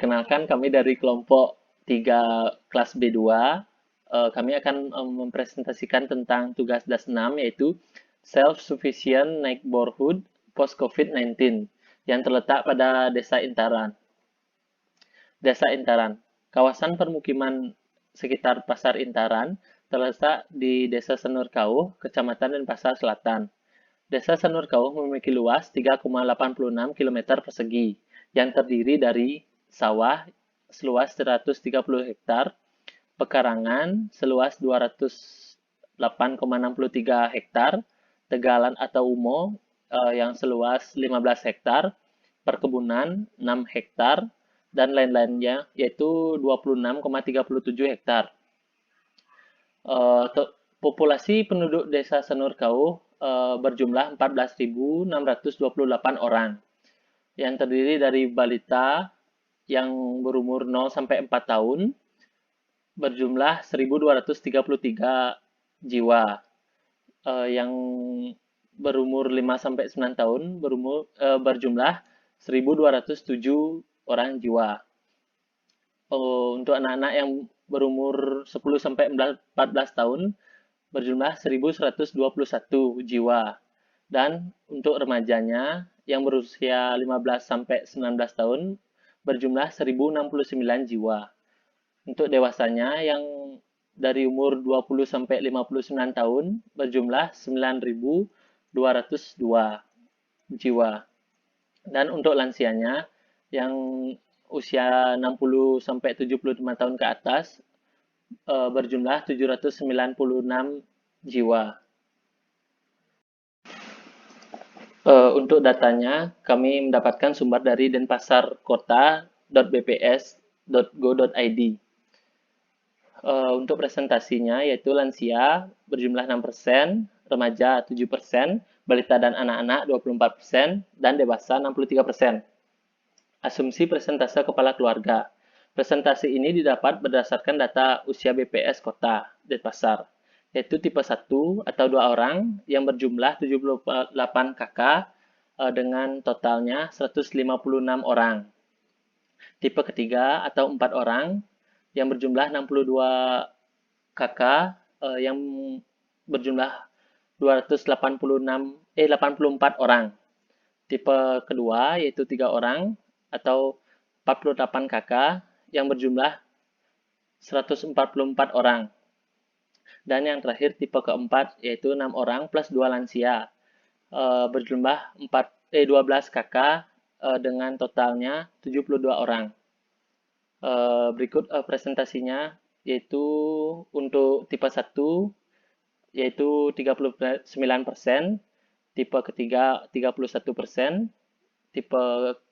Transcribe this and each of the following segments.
Perkenalkan, kami dari kelompok 3 kelas B2. Kami akan mempresentasikan tentang tugas das 6, yaitu Self-Sufficient Neighborhood Post-COVID-19 yang terletak pada Desa Intaran. Desa Intaran, kawasan permukiman sekitar Pasar Intaran, terletak di Desa Senurkauh, Kecamatan Denpasar Selatan. Desa Sanurkauh memiliki luas 3,86 km persegi yang terdiri dari sawah seluas 130 hektar, pekarangan seluas 208,63 hektar, tegalan atau umo yang seluas 15 hektar, perkebunan 6 hektar, dan lain-lainnya yaitu 26,37 hektar. Populasi penduduk Desa Sanurkauh berjumlah 14.628 orang yang terdiri dari balita yang berumur 0 sampai 4 tahun berjumlah 1.233 jiwa, yang berumur 5 sampai 9 tahun berjumlah 1.207 orang jiwa. Untuk anak-anak yang berumur 10 sampai 14 tahun berjumlah 1.121 jiwa. Dan untuk remajanya yang berusia 15 sampai 19 tahun berjumlah 1.069 jiwa. Untuk dewasanya yang dari umur 20 sampai 59 tahun berjumlah 9.202 jiwa. Dan untuk lansianya yang usia 60 sampai 75 tahun ke atas berjumlah 796 jiwa. Untuk datanya, kami mendapatkan sumber dari denpasarkota.bps.go.id. Untuk presentasinya, yaitu lansia berjumlah 6%, remaja 7%, balita dan anak-anak 24%, dan dewasa 63%. Asumsi persentase kepala keluarga. Presentasi ini didapat berdasarkan data usia BPS Kota Denpasar, yaitu tipe 1 atau 2 orang yang berjumlah 78 kakak dengan totalnya 156 orang. Tipe ketiga atau 4 orang yang berjumlah 62 kakak yang berjumlah 84 orang. Tipe kedua yaitu 3 orang atau 48 kakak yang berjumlah 144 orang. Dan yang terakhir tipe keempat yaitu 6 orang plus 2 lansia berjumlah 12 kakak dengan totalnya 72 orang. Berikut presentasinya yaitu untuk tipe 1 yaitu 39%, tipe ketiga 31%, tipe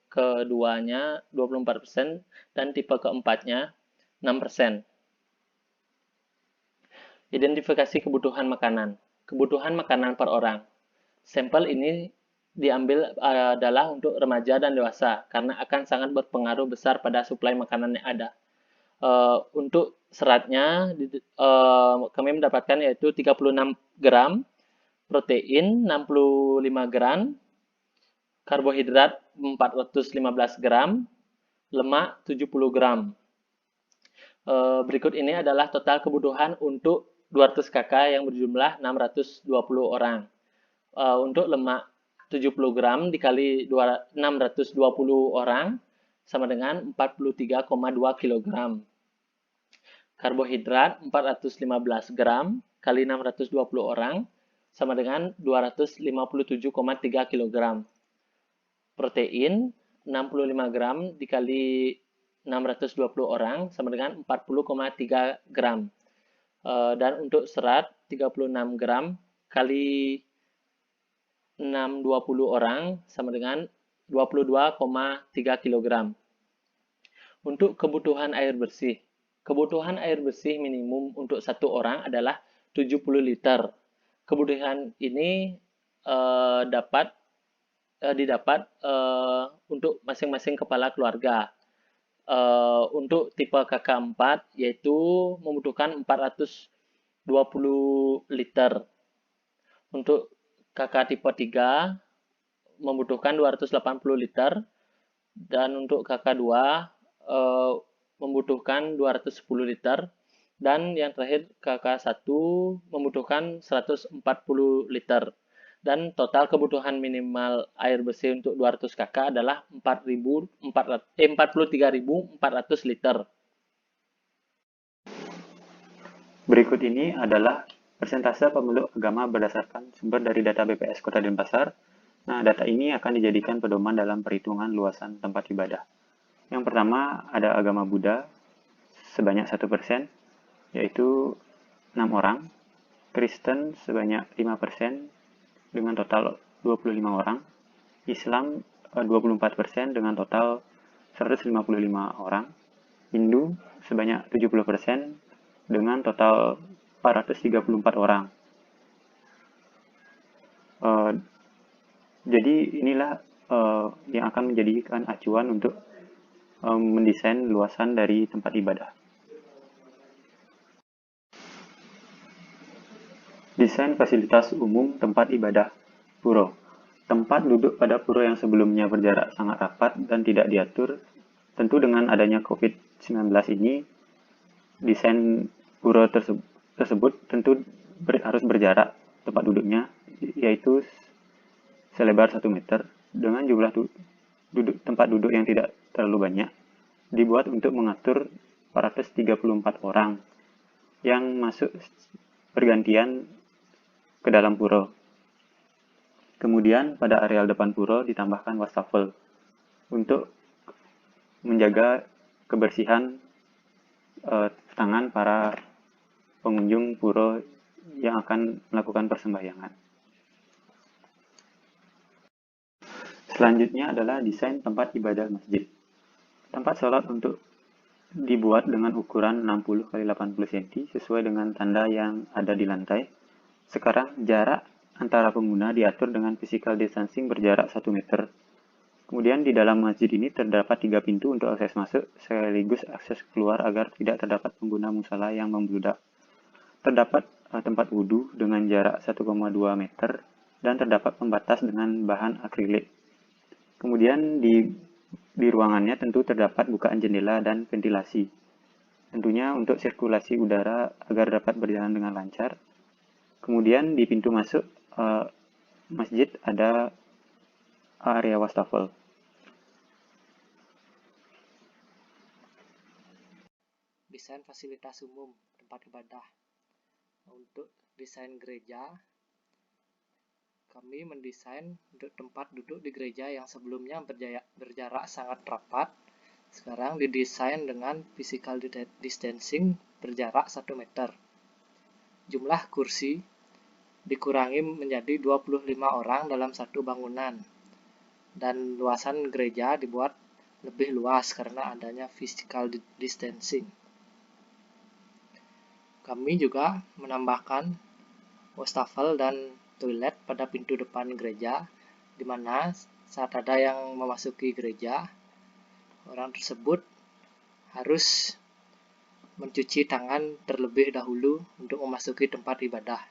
keduanya 24%, dan tipe keempatnya 6%. Identifikasi kebutuhan makanan. Kebutuhan makanan per orang. Sampel ini diambil adalah untuk remaja dan dewasa karena akan sangat berpengaruh besar pada suplai makanan yang ada. Untuk seratnya kami mendapatkan yaitu 36 gram, protein 65 gram, karbohidrat 415 gram, lemak 70 gram. Berikut ini adalah total kebutuhan untuk 200 kakak yang berjumlah 620 orang. Untuk lemak 70 gram dikali 620 orang sama dengan 43,2 kg. Karbohidrat 415 gram kali 620 orang sama dengan 257,3 kg. Protein 65 gram dikali 620 orang sama dengan 40,3 gram. Dan untuk serat 36 gram kali 620 orang sama dengan 22,3 kg. Untuk kebutuhan air bersih. Kebutuhan air bersih minimum untuk satu orang adalah 70 liter. Kebutuhan ini didapat untuk masing-masing kepala keluarga. Untuk tipe KK4 yaitu membutuhkan 420 liter. Untuk KK tipe 3 membutuhkan 280 liter. Dan untuk KK2 eh, membutuhkan 210 liter, dan yang terakhir KK1 membutuhkan 140 liter. Dan total kebutuhan minimal air bersih untuk 200 kakak adalah 43.400 liter. Berikut ini adalah persentase pemeluk agama berdasarkan sumber dari data BPS Kota Denpasar. Nah, data ini akan dijadikan pedoman dalam perhitungan luasan tempat ibadah. Yang pertama ada agama Buddha sebanyak 1%, yaitu 6 orang. Kristen sebanyak 5% dengan total 25 orang. Islam 24% dengan total 155 orang. Hindu sebanyak 70% dengan total 434 orang. Jadi inilah yang akan menjadikan acuan untuk mendesain luasan dari tempat ibadah. Desain fasilitas umum tempat ibadah pura. Tempat duduk pada pura yang sebelumnya berjarak sangat rapat dan tidak diatur. Tentu dengan adanya COVID-19 ini, desain pura tersebut tentu harus berjarak tempat duduknya, yaitu selebar 1 meter, dengan jumlah tempat duduk yang tidak terlalu banyak, dibuat untuk mengatur 434 orang yang masuk bergantian ke dalam pura. Kemudian pada areal depan pura ditambahkan wastafel untuk menjaga kebersihan tangan para pengunjung pura yang akan melakukan persembahyangan. Selanjutnya adalah desain tempat ibadah masjid. Tempat sholat untuk dibuat dengan ukuran 60 x 80 cm sesuai dengan tanda yang ada di lantai. Sekarang jarak antara pengguna diatur dengan physical distancing berjarak 1 meter. Kemudian di dalam masjid ini terdapat 3 pintu untuk akses masuk sekaligus akses keluar agar tidak terdapat pengguna musala yang membludak. Terdapat tempat wudhu dengan jarak 1,2 meter dan terdapat pembatas dengan bahan akrilik. Kemudian di ruangannya tentu terdapat bukaan jendela dan ventilasi. Tentunya untuk sirkulasi udara agar dapat berjalan dengan lancar. Kemudian di pintu masuk masjid ada area wastafel. Desain fasilitas umum tempat ibadah. Untuk desain gereja, kami mendesain untuk tempat duduk di gereja yang sebelumnya berjarak sangat rapat. Sekarang didesain dengan physical distancing berjarak 1 meter. Jumlah kursi dikurangi menjadi 25 orang dalam satu bangunan. Dan luasan gereja dibuat lebih luas karena adanya physical distancing. Kami juga menambahkan wastafel dan toilet pada pintu depan gereja, di mana saat ada yang memasuki gereja, orang tersebut harus mencuci tangan terlebih dahulu untuk memasuki tempat ibadah.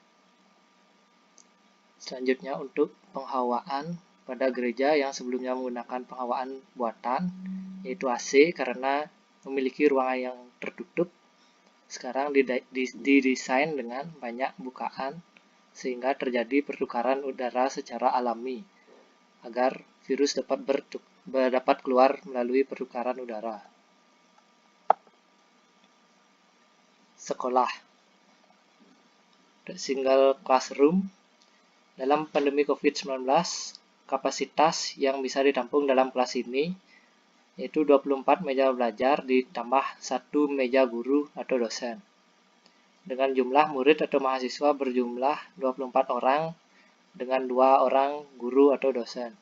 Selanjutnya untuk penghawaan pada gereja yang sebelumnya menggunakan penghawaan buatan, yaitu AC karena memiliki ruangan yang tertutup, sekarang didesain dengan banyak bukaan sehingga terjadi pertukaran udara secara alami agar virus dapat keluar melalui pertukaran udara. Sekolah. Single classroom. Dalam pandemi COVID-19, kapasitas yang bisa ditampung dalam kelas ini yaitu 24 meja belajar ditambah 1 meja guru atau dosen. Dengan jumlah murid atau mahasiswa berjumlah 24 orang dengan 2 orang guru atau dosen.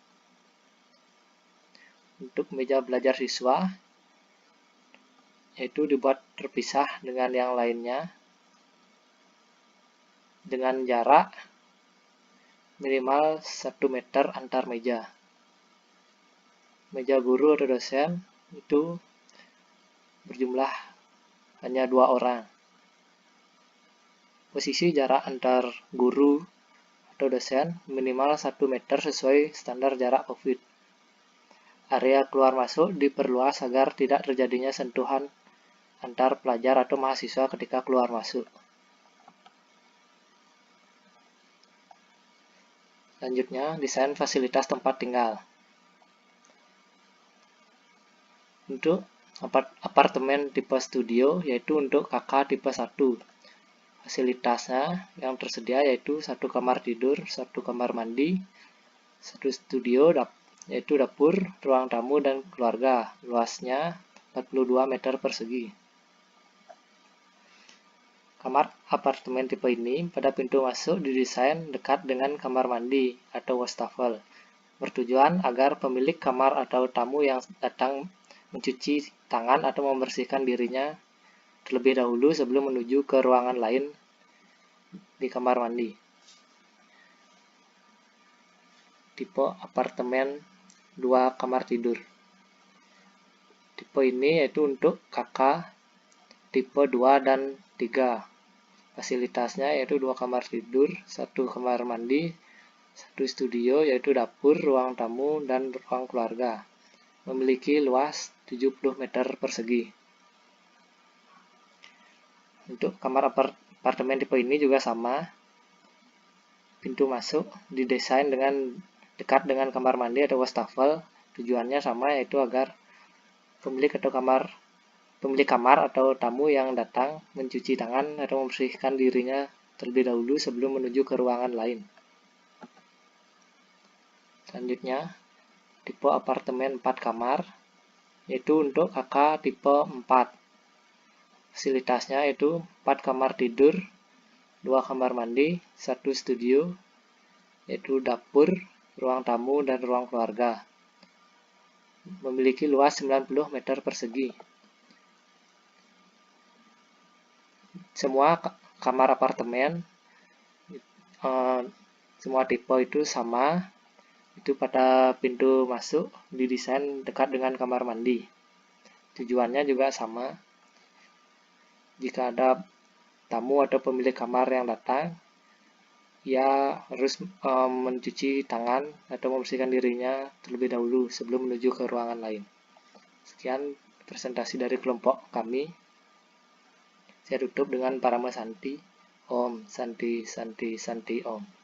Untuk meja belajar siswa, yaitu dibuat terpisah dengan yang lainnya dengan jarak minimal 1 meter antar meja. Meja guru atau dosen itu berjumlah hanya 2 orang. Posisi jarak antar guru atau dosen minimal 1 meter sesuai standar jarak COVID. area keluar masuk diperluas agar tidak terjadinya sentuhan antar pelajar atau mahasiswa ketika keluar masuk. Selanjutnya, desain fasilitas tempat tinggal. Untuk apartemen tipe studio, yaitu untuk KK tipe 1. Fasilitasnya yang tersedia yaitu 1 kamar tidur, 1 kamar mandi, 1 studio, yaitu dapur, ruang tamu, dan keluarga. Luasnya 42 meter persegi. Kamar apartemen tipe ini pada pintu masuk didesain dekat dengan kamar mandi atau wastafel, bertujuan agar pemilik kamar atau tamu yang datang mencuci tangan atau membersihkan dirinya terlebih dahulu sebelum menuju ke ruangan lain di kamar mandi. Tipe apartemen 2 kamar tidur. Tipe ini yaitu untuk KK tipe 2 dan 3. Fasilitasnya yaitu 2 kamar tidur, 1 kamar mandi, 1 studio yaitu dapur, ruang tamu, dan ruang keluarga. Memiliki luas 70 meter persegi. Untuk kamar apartemen tipe ini juga sama. Pintu masuk didesain dekat dengan kamar mandi atau wastafel. Tujuannya sama, yaitu agar pemilik kamar atau tamu yang datang mencuci tangan atau membersihkan dirinya terlebih dahulu sebelum menuju ke ruangan lain. Selanjutnya, tipe apartemen 4 kamar, yaitu untuk KK tipe 4. Fasilitasnya yaitu 4 kamar tidur, 2 kamar mandi, 1 studio, yaitu dapur, ruang tamu, dan ruang keluarga. Memiliki luas 90 meter persegi. Semua kamar apartemen, semua tipe itu sama. Itu pada pintu masuk didesain dekat dengan kamar mandi. Tujuannya juga sama. Jika ada tamu atau pemilik kamar yang datang, ia harus mencuci tangan atau membersihkan dirinya terlebih dahulu sebelum menuju ke ruangan lain. Sekian presentasi dari kelompok kami. Saya tutup dengan Parama Santi. Om Santi Santi Santi Om.